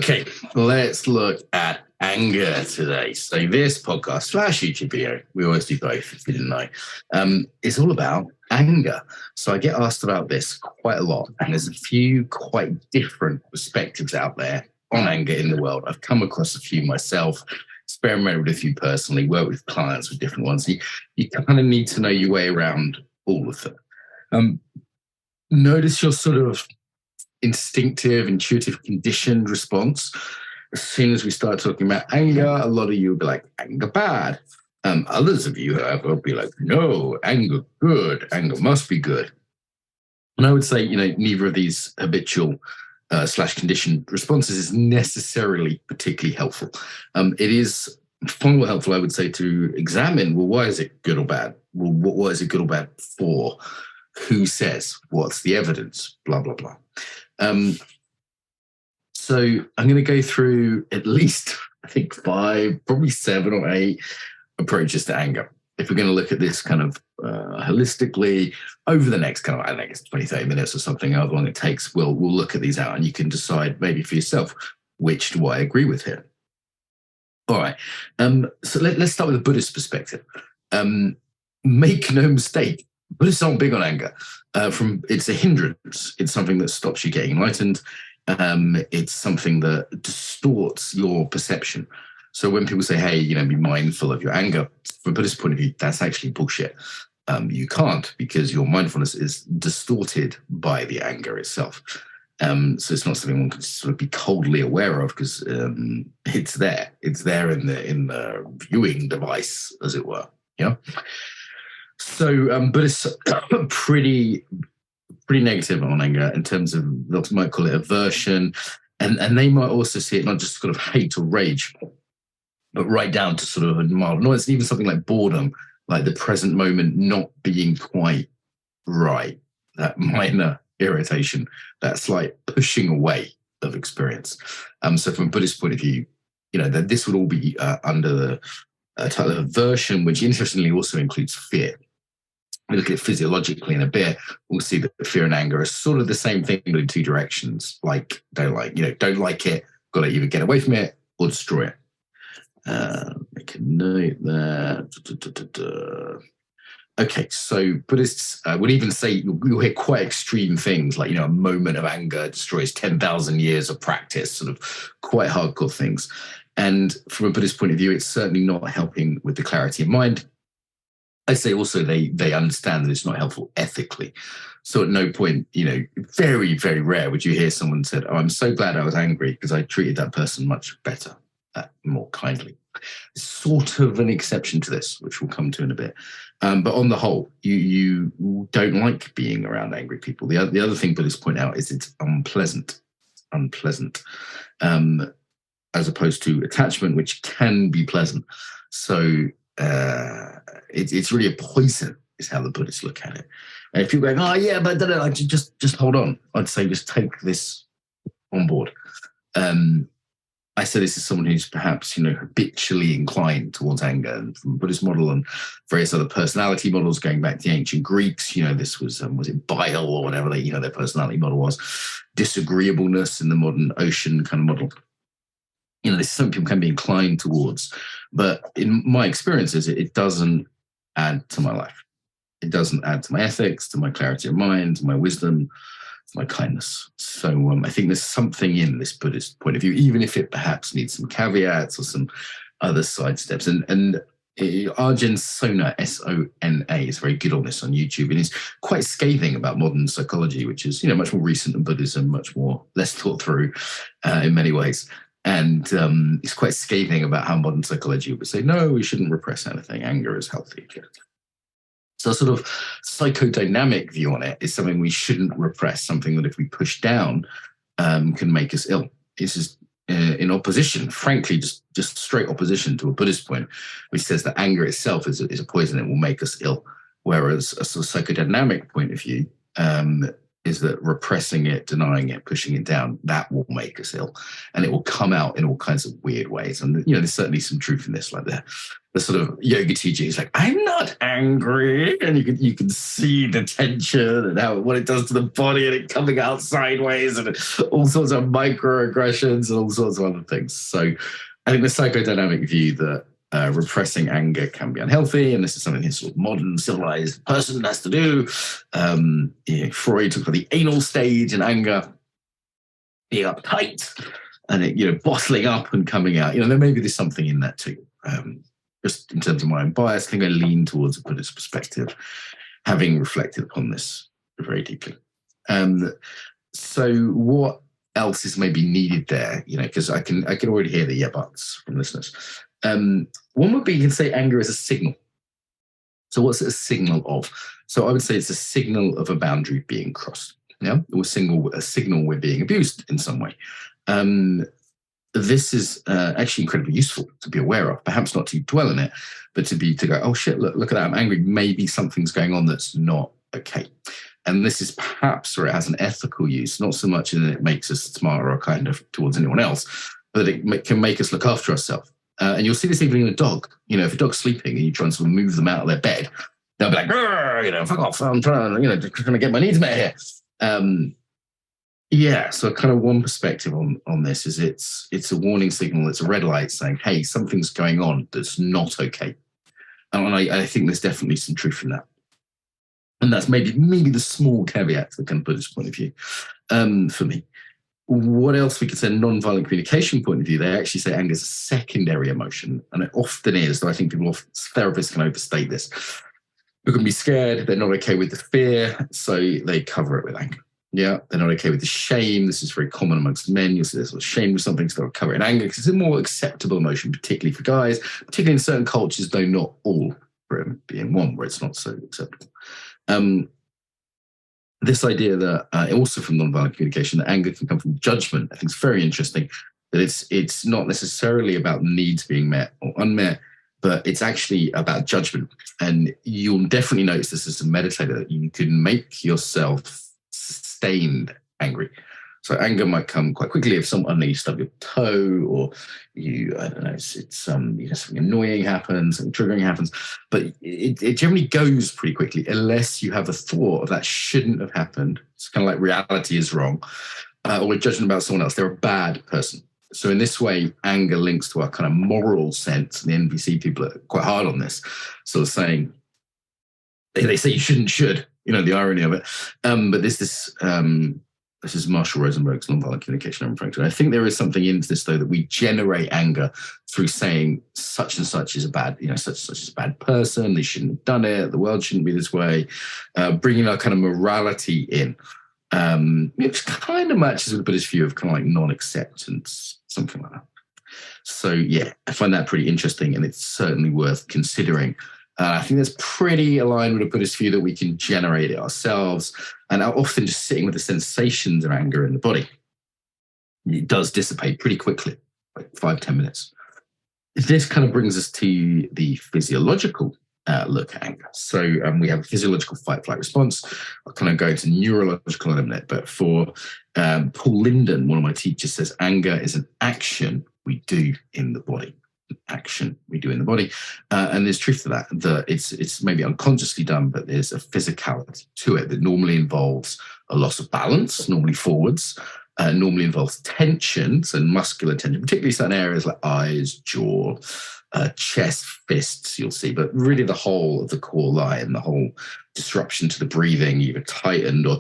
Okay, let's look at anger today. So this podcast / YouTube video, we always do both, if you didn't know, it's all about anger. So I get asked about this quite a lot, and there's a few quite different perspectives out there on anger in the world. I've come across a few myself, experimented with a few personally, worked with clients with different ones. You kind of need to know your way around all of them. Notice your sort of instinctive, intuitive, conditioned response. As soon as we start talking about anger, a lot of you will be like, anger bad. Others of you, however, will be like, no, anger good. Anger must be good. And I would say, neither of these habitual / conditioned responses is necessarily particularly helpful. It is far more helpful, I would say, to examine, well, why is it good or bad? Well, what is it good or bad for? Who says? What's the evidence? Blah, blah, blah. So I'm going to go through at least, I think, 5, probably 7 or 8 approaches to anger. If we're going to look at this kind of holistically over the next kind of, I guess, 20, 30 minutes or something, however long it takes, we'll look at these out and you can decide maybe for yourself, which do I agree with here? All right. So let's start with a Buddhist perspective. Make no mistake, Buddhists aren't big on anger. It's a hindrance. It's something that stops you getting enlightened. It's something that distorts your perception. So when people say, hey, be mindful of your anger, from a Buddhist point of view, that's actually bullshit. You can't, because your mindfulness is distorted by the anger itself. So it's not something one can sort of be coldly aware of, because it's there. It's there in the viewing device, as it were. Yeah. So Buddhists are pretty negative on anger in terms of, they might call it aversion, and they might also see it not just sort of hate or rage, but right down to sort of a mild annoyance, even something like boredom, like the present moment not being quite right, that minor irritation, that slight pushing away of experience. So from a Buddhist point of view, that this would all be under the title of aversion, which interestingly also includes fear. We look at it physiologically in a bit, we'll see that fear and anger are sort of the same thing, but in 2 directions. Like, don't like it, got to either get away from it or destroy it. Make a note there. Okay, so Buddhists would even say, you'll hear quite extreme things like, a moment of anger destroys 10,000 years of practice, sort of quite hardcore things. And from a Buddhist point of view, it's certainly not helping with the clarity of mind. I say also they understand that it's not helpful ethically. So at no point, very, very rare would you hear someone said, oh, I'm so glad I was angry because I treated that person much better, more kindly. Sort of an exception to this, which we'll come to in a bit. But on the whole, you don't like being around angry people. The other thing Buddhists point out is it's unpleasant, as opposed to attachment, which can be pleasant. So it's really a poison, is how the Buddhists look at it. And if you're going, oh yeah, but just hold on, I'd say just take this on board. I say this is someone who's perhaps habitually inclined towards anger, and from a Buddhist model and various other personality models going back to the ancient Greeks. This was it bile or whatever their personality model was, disagreeableness in the modern ocean kind of model. This is something people can be inclined towards, but in my experiences, it doesn't add to my life. It doesn't add to my ethics, to my clarity of mind, to my wisdom, to my kindness. So I think there's something in this Buddhist point of view, even if it perhaps needs some caveats or some other side steps. And Arjun Sona, Sona, is very good on this on YouTube, and he's quite scathing about modern psychology, which is much more recent than Buddhism, much more less thought through in many ways. And he's quite scathing about how modern psychology would say, no, we shouldn't repress anything. Anger is healthy. So a sort of psychodynamic view on it is something we shouldn't repress, something that if we push down can make us ill. This is in opposition, frankly, just straight opposition to a Buddhist point, which says that anger itself is a poison that will make us ill. Whereas a sort of psychodynamic point of view, is that repressing it, denying it, pushing it down, that will make us ill. And it will come out in all kinds of weird ways. And, there's certainly some truth in this, like the sort of yoga teaching is like, I'm not angry. And you can see the tension and what it does to the body, and it coming out sideways, and all sorts of microaggressions and all sorts of other things. So I think the psychodynamic view that repressing anger can be unhealthy, and this is something this sort of modern civilized person has to do. Freud talked about the anal stage in anger being uptight and it bottling up and coming out. There maybe there's something in that too. Just in terms of my own bias, I think I lean towards a Buddhist perspective, having reflected upon this very deeply. So what else is maybe needed there? Because I can already hear the yeah buts from listeners. One would be, you can say anger is a signal. So what's it a signal of? So I would say it's a signal of a boundary being crossed, or a signal we're being abused in some way. This is actually incredibly useful to be aware of, perhaps not to dwell in it, but to go, oh shit, look at that, I'm angry. Maybe something's going on that's not okay. And this is perhaps where it has an ethical use, not so much in that it makes us smarter or kind of towards anyone else, but it can make us look after ourselves. And you'll see this even in a dog. If a dog's sleeping and you try and sort of move them out of their bed, they'll be like, fuck off, I'm trying to get my needs met here. So kind of one perspective on this is it's a warning signal, it's a red light saying, hey, something's going on that's not okay. And I think there's definitely some truth in that. And that's maybe the small caveat to the kind of Buddhist point of view for me. What else we could say, nonviolent communication point of view, they actually say anger is a secondary emotion. And it often is, though I think therapists can overstate this. People can be scared, they're not okay with the fear, so they cover it with anger. Yeah, they're not okay with the shame. This is very common amongst men. You'll see this shame with something, so they'll cover it in anger because it's a more acceptable emotion, particularly for guys, particularly in certain cultures, though not all, being one where it's not so acceptable. This idea that also from nonviolent communication, that anger can come from judgment, I think is very interesting. That it's not necessarily about needs being met or unmet, but it's actually about judgment. And you'll definitely notice this as a meditator, that you can make yourself sustained angry. So anger might come quite quickly if you stub your toe, or something annoying happens, something triggering happens. But it generally goes pretty quickly unless you have a thought of that shouldn't have happened. It's kind of like reality is wrong, or a judgment about someone else. They're a bad person. So in this way, anger links to our kind of moral sense. And the NVC people are quite hard on this, sort of saying, they say you should, the irony of it. But this is Marshall Rosenberg's Nonviolent Communication I'm referring to. And I think there is something into this, though, that we generate anger through saying such and such is a bad, such and such is a bad person. They shouldn't have done it. The world shouldn't be this way. Bringing our kind of morality in, which kind of matches with the Buddhist view of kind of like non-acceptance, something like that. So, yeah, I find that pretty interesting, and it's certainly worth considering. I think that's pretty aligned with a Buddhist view that we can generate it ourselves, and are often just sitting with the sensations of anger in the body. It does dissipate pretty quickly, like 5-10 minutes. This kind of brings us to the physiological look at anger. So we have a physiological fight-flight response. I'll kind of go into neurological in a minute, but for Paul Linden, one of my teachers, says anger is an action we do in the body. Action we do in the body, and there's truth to that it's maybe unconsciously done, but there's a physicality to it that normally involves a loss of balance, normally forwards, normally involves tensions and muscular tension, particularly certain areas like eyes, jaw, chest, fists, you'll see, but really the whole of the core line, the whole disruption to the breathing, either tightened or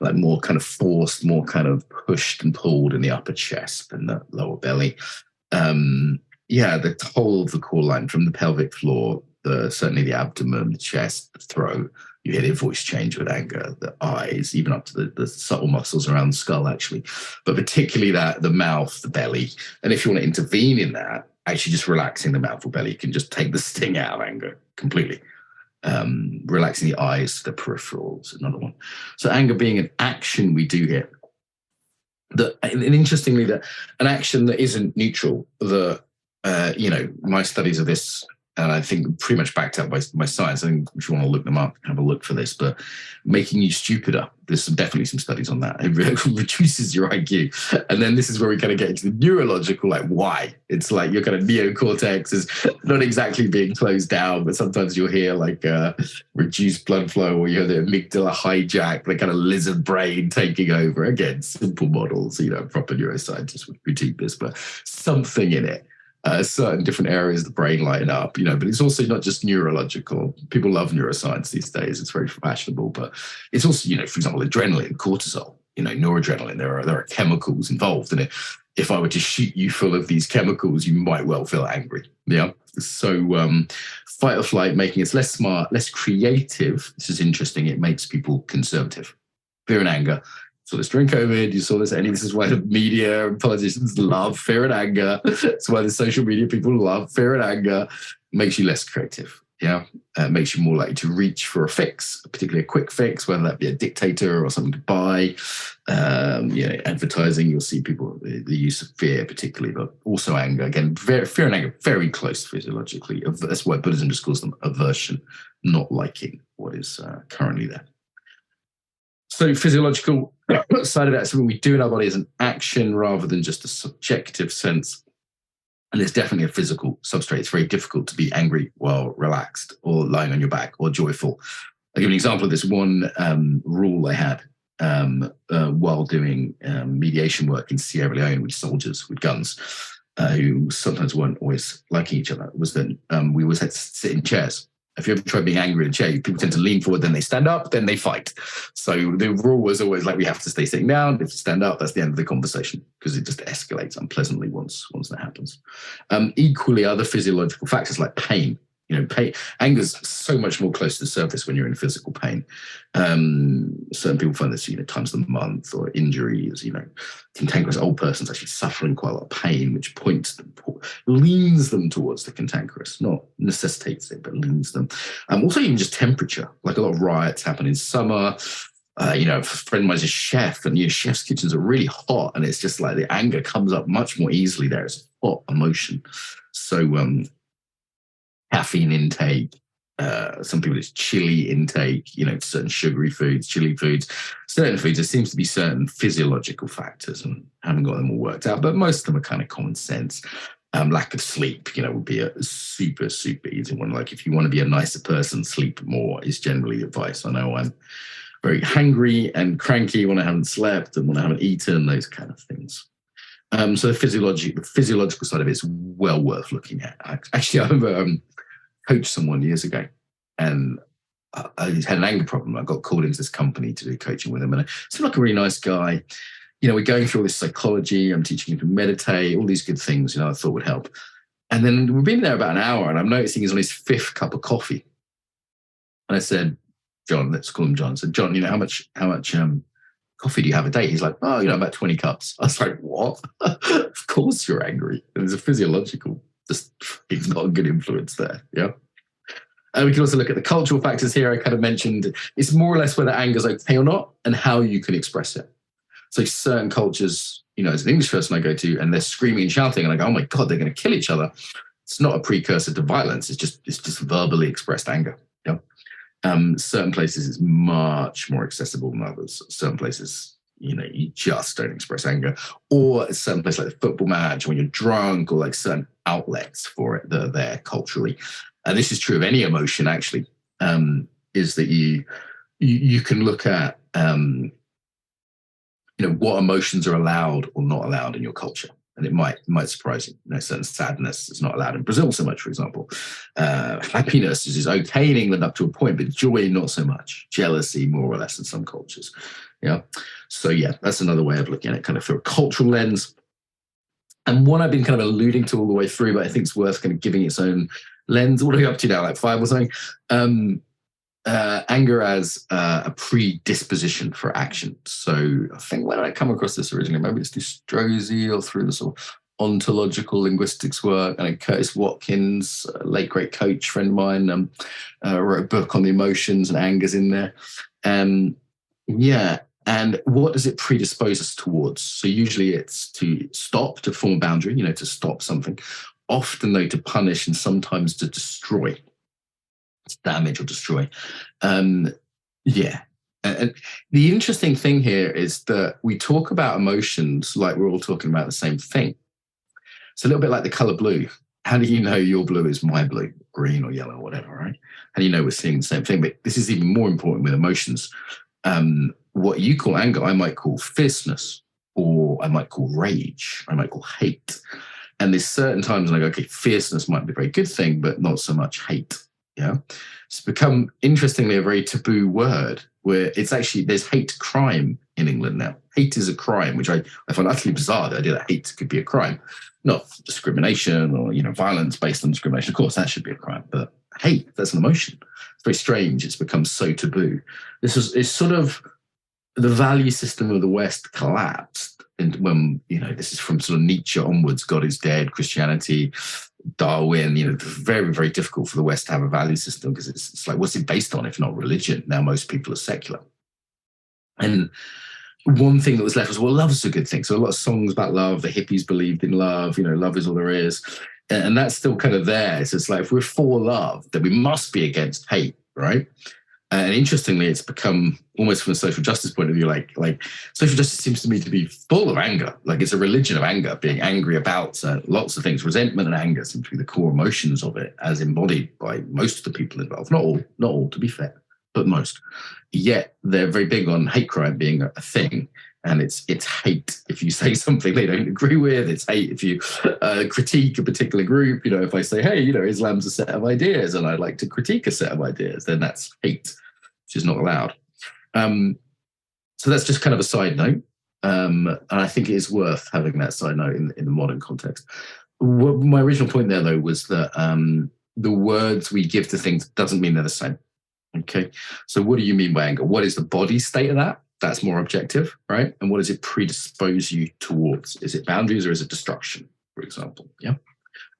like more kind of forced, more kind of pushed and pulled in the upper chest and the lower belly. The whole of the core line, from the pelvic floor, certainly the abdomen, the chest, the throat. You hear their voice change with anger, the eyes, even up to the subtle muscles around the skull, actually. But particularly the mouth, the belly. And if you want to intervene in that, actually just relaxing the mouth or belly can just take the sting out of anger completely. Relaxing the eyes, the peripherals, another one. So anger being an action we do here. And interestingly, that an action that isn't neutral, my studies of this and I think pretty much backed up by science. I think if you want to look them up, have a look for this, but making you stupider. There's definitely some studies on that. It reduces your IQ. And then this is where we kind of get into the neurological, like why. It's like your kind of neocortex is not exactly being closed down, but sometimes you'll hear like reduced blood flow, or you hear the amygdala hijack, the kind of lizard brain taking over. Again, simple models, proper neuroscientists would critique this, but something in it. Certain different areas of the brain lighten up, but it's also not just neurological. People love neuroscience these days. It's very fashionable, but it's also, for example, adrenaline, cortisol, noradrenaline. There are chemicals involved in it. If I were to shoot you full of these chemicals, you might well feel angry. Yeah. So fight or flight, making us less smart, less creative. This is interesting. It makes people conservative. Fear and anger. So this during COVID, you saw this, and this is why the media and politicians love fear and anger. It's why the social media people love fear and anger. It makes you less creative. Yeah. It makes you more likely to reach for a fix, particularly a quick fix, whether that be a dictator or something to buy. Advertising, you'll see people, the use of fear particularly, but also anger. Again, fear and anger, very close physiologically. That's why Buddhism just calls them aversion, not liking what is currently there. So physiological side of that, something we do in our body is an action rather than just a subjective sense. And there's definitely a physical substrate. It's very difficult to be angry while relaxed or lying on your back or joyful. I'll give you an example of this one rule I had while doing mediation work in Sierra Leone with soldiers with guns who sometimes weren't always liking each other, was that we always had to sit in chairs. If you ever try being angry in a chair, people tend to lean forward, then they stand up, then they fight. So the rule was always like, we have to stay sitting down. If you stand up, that's the end of the conversation, because it just escalates unpleasantly once that happens. Equally, other physiological factors like pain. Pain, anger is so much more close to the surface when you're in physical pain. Certain people find this, times of the month, or injuries, cantankerous old person's actually suffering quite a lot of pain, which leans them towards the cantankerous, not necessitates it, but leans them. Also, even just temperature, like a lot of riots happen in summer. A friend of mine is a chef, and chef's kitchens are really hot, and it's just like the anger comes up much more easily there. It's a hot emotion. So, caffeine intake, some people it's chili intake, certain sugary foods, chili foods, certain foods. There seems to be certain physiological factors, and I haven't got them all worked out, but most of them are kind of common sense. Lack of sleep, would be a super, super easy one. Like if you want to be a nicer person, sleep more is generally advice. I know I'm very hangry and cranky when I haven't slept and when I haven't eaten, those kind of things. So the physiological side of it is well worth looking at. Actually, I remember coached someone years ago, and I had an anger problem. I got called into this company to do coaching with him, and I seemed like a really nice guy. We're going through all this psychology. I'm teaching him to meditate, all these good things, I thought would help. And then we've been there about an hour, and I'm noticing he's on his 5th cup of coffee. And I said, John, let's call him John. I said, John, how much coffee do you have a day? He's like, oh, about 20 cups. I was like, what? Of course you're angry. And there's a physiological, just it's not a good influence there. Yeah. And we can also look at the cultural factors here. I kind of mentioned it's more or less whether anger is okay or not and how you can express it. So certain cultures, as an English person I go to, and they're screaming and shouting, and I go, oh my God, they're going to kill each other. It's not a precursor to violence. It's just verbally expressed anger. Yeah. Certain places it's much more accessible than others. Certain places, you just don't express anger. Or a certain place like the football match, when you're drunk, or like certain outlets for it that are there culturally. And this is true of any emotion, actually, is that you can look at, what emotions are allowed or not allowed in your culture. And it might surprise you. Certain sadness is not allowed in Brazil so much, for example. Happiness is okay in England up to a point, but joy not so much. Jealousy, more or less, in some cultures. Yeah. So yeah, that's another way of looking at it, kind of through a cultural lens. And one I've been kind of alluding to all the way through, but I think it's worth kind of giving its own lens. What are we up to now? Like 5 or something? Anger as a predisposition for action. So I think when I come across this originally, maybe it's through Strozzi or through the sort of ontological linguistics work. And Curtis Watkins, a late great coach friend of mine, wrote a book on the emotions and angers in there. And what does it predispose us towards? So usually it's to stop, to form a boundary, to stop something, often though to punish and sometimes to destroy, to damage or destroy. Yeah. And the interesting thing here is that we talk about emotions like we're all talking about the same thing. It's a little bit like the color blue. How do you know your blue is my blue, green or yellow or whatever, right? How do you know we're seeing the same thing? But this is even more important with emotions. What you call anger, I might call fierceness, or I might call rage, I might call hate. And there's certain times when I go, okay, fierceness might be a very good thing, but not so much hate. Yeah. It's become, interestingly, a very taboo word where it's actually, there's hate crime in England now. Hate is a crime, which I find utterly bizarre, the idea that hate could be a crime. Not discrimination or, violence based on discrimination. Of course, that should be a crime, but hate, that's an emotion. It's very strange. It's become so taboo. It's sort of the value system of the West collapsed. And when, this is from sort of Nietzsche onwards, God is dead, Christianity, Darwin, very, very difficult for the West to have a value system because it's like, what's it based on if not religion? Now most people are secular. And one thing that was left was, well, love's a good thing. So a lot of songs about love, the hippies believed in love, love is all there is. And that's still kind of there. So it's like, if we're for love, then we must be against hate, right? And interestingly, it's become almost from a social justice point of view, like social justice seems to me to be full of anger. Like it's a religion of anger, being angry about lots of things. Resentment and anger seem to be the core emotions of it, as embodied by most of the people involved. Not all, to be fair, but most. Yet they're very big on hate crime being a thing. And it's hate if you say something they don't agree with. It's hate if you critique a particular group. If I say, hey, Islam's a set of ideas and I'd like to critique a set of ideas, then that's hate, which is not allowed. So that's just kind of a side note. And I think it is worth having that side note in the modern context. My original point there, though, was that the words we give to things doesn't mean they're the same. Okay. So what do you mean by anger? What is the body state of that? That's more objective, right? And what does it predispose you towards? Is it boundaries or is it destruction, for example? Yeah.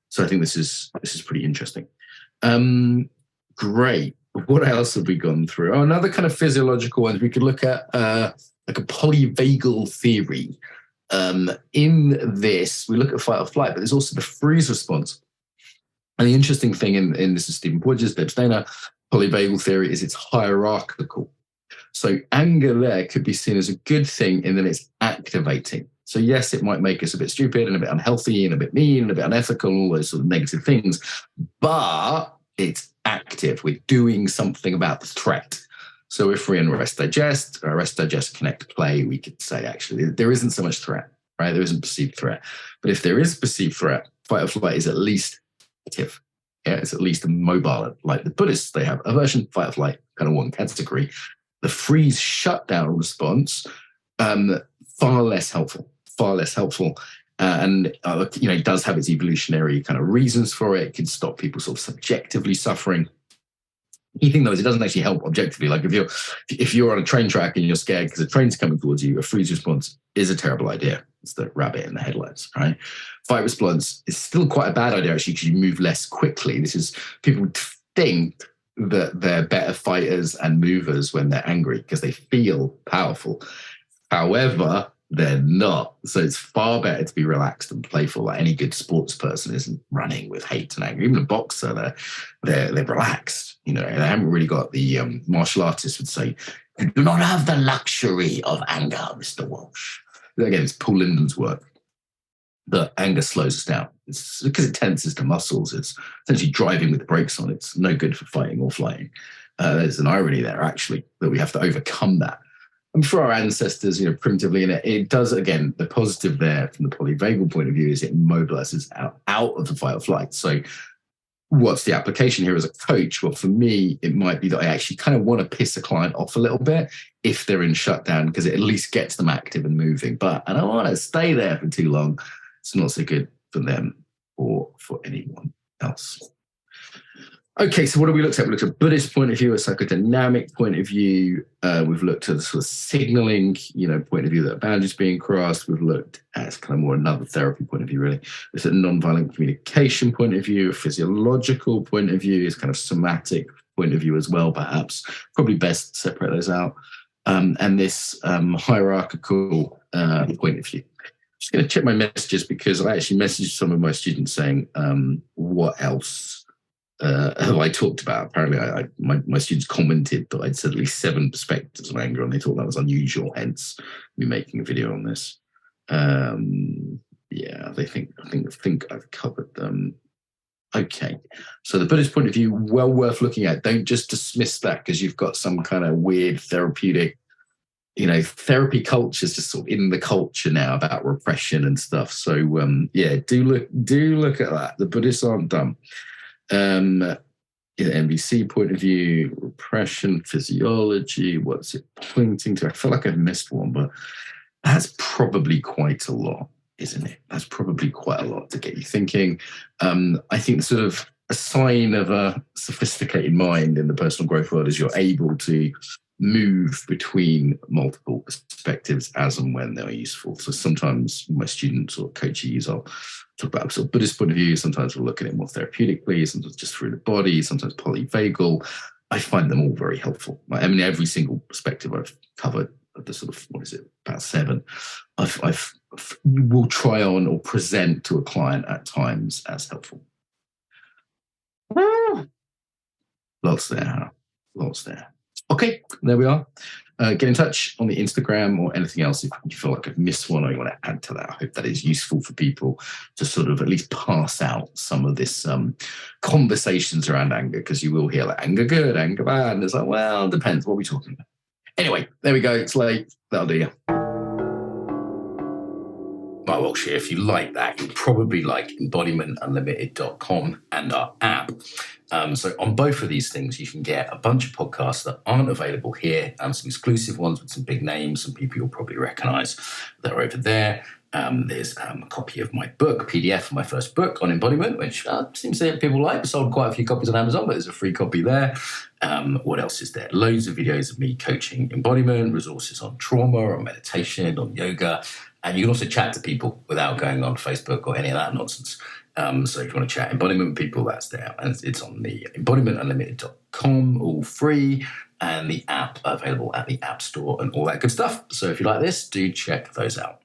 So I think this is pretty interesting. Great. What else have we gone through? Oh, another kind of physiological one. We could look at like a polyvagal theory. In this, we look at fight or flight, but there's also the freeze response. And the interesting thing in this is Stephen Porges, Deb Stainer, polyvagal theory is it's hierarchical. So anger there could be seen as a good thing in that it's activating. So yes, it might make us a bit stupid and a bit unhealthy and a bit mean and a bit unethical, all those sort of negative things, but it's active. We're doing something about the threat. So if we're in rest, digest, connect, play, we could say actually there isn't so much threat, right? There isn't perceived threat. But if there is perceived threat, fight or flight is at least active. Yeah, it's at least mobile. Like the Buddhists, they have aversion, fight or flight, kind of one category. The freeze shutdown response, far less helpful. And it does have its evolutionary kind of reasons for it. It can stop people sort of subjectively suffering. The key thing, though, is it doesn't actually help objectively. Like if you're on a train track and you're scared because a train's coming towards you, a freeze response is a terrible idea. It's the rabbit in the headlights, right? Fight response is still quite a bad idea, actually, because you move less quickly. This is, people think that they're better fighters and movers when they're angry because they feel powerful. However, they're not. So it's far better to be relaxed and playful. Like any good sports person isn't running with hate and anger. Even a boxer, they're relaxed. They haven't really got the martial artists would say, you do not have the luxury of anger, Mr. Walsh. Again, it's Paul Linden's work. But anger slows us down. It's because it tenses the muscles. It's essentially driving with the brakes on. It's no good for fighting or flying. There's an irony there, actually, that we have to overcome that. And for our ancestors, primitively, and it does, again, the positive there from the polyvagal point of view is it mobilizes out of the fight or flight. So what's the application here as a coach? Well, for me, it might be that I actually kind of want to piss a client off a little bit if they're in shutdown because it at least gets them active and moving. But I don't want to stay there for too long. It's not so good for them or for anyone else. Okay, so what have we looked at? We looked at a Buddhist point of view, a psychodynamic point of view. We've looked at the sort of signaling, point of view that boundaries being crossed. We've looked at kind of more another therapy point of view, really. There's a nonviolent communication point of view, a physiological point of view, is kind of somatic point of view as well, perhaps. Probably best to separate those out. And this hierarchical point of view. Just going to check my messages because I actually messaged some of my students saying, what else have I talked about? Apparently, my students commented that I'd said at least 7 perspectives of anger, and they thought that was unusual, hence me making a video on this. Yeah, I think I've covered them. Okay, so the Buddhist point of view, well worth looking at. Don't just dismiss that because you've got some kind of weird therapeutic, therapy culture is just sort of in the culture now about repression and stuff. So yeah, do look at that. The Buddhists aren't dumb. MVC point of view, repression, physiology, what's it pointing to? I feel like I've missed one, but that's probably quite a lot, isn't it? That's probably quite a lot to get you thinking. I think sort of a sign of a sophisticated mind in the personal growth world is you're able to move between multiple perspectives as and when they're useful. So sometimes my students or coachees, I'll talk about sort of Buddhist point of view. Sometimes we'll look at it more therapeutically, sometimes just through the body, sometimes polyvagal. I find them all very helpful. I mean, every single perspective I've covered, the sort of, about 7, will try on or present to a client at times as helpful. Lots there. Okay, there we are. Get in touch on the Instagram or anything else if you feel like I've missed one or you want to add to that. I hope that is useful for people to sort of at least pass out some of this conversations around anger, because you will hear like anger good, anger bad, and it's like, well, it depends. What are we talking about? Anyway, there we go. It's late. That'll do you. Mark Walsh here. If you like that, you'll probably like embodimentunlimited.com and our app. So on both of these things, you can get a bunch of podcasts that aren't available here, some exclusive ones with some big names, some people you'll probably recognize that are over there. There's a copy of my book, PDF of my first book on embodiment, which seems to people like. Sold quite a few copies on Amazon, but there's a free copy there. What else is there? Loads of videos of me coaching embodiment, resources on trauma, on meditation, on yoga. And you can also chat to people without going on Facebook or any of that nonsense. So if you want to chat embodiment with people, that's there. And it's on the embodimentunlimited.com, all free, and the app available at the App Store and all that good stuff. So if you like this, do check those out.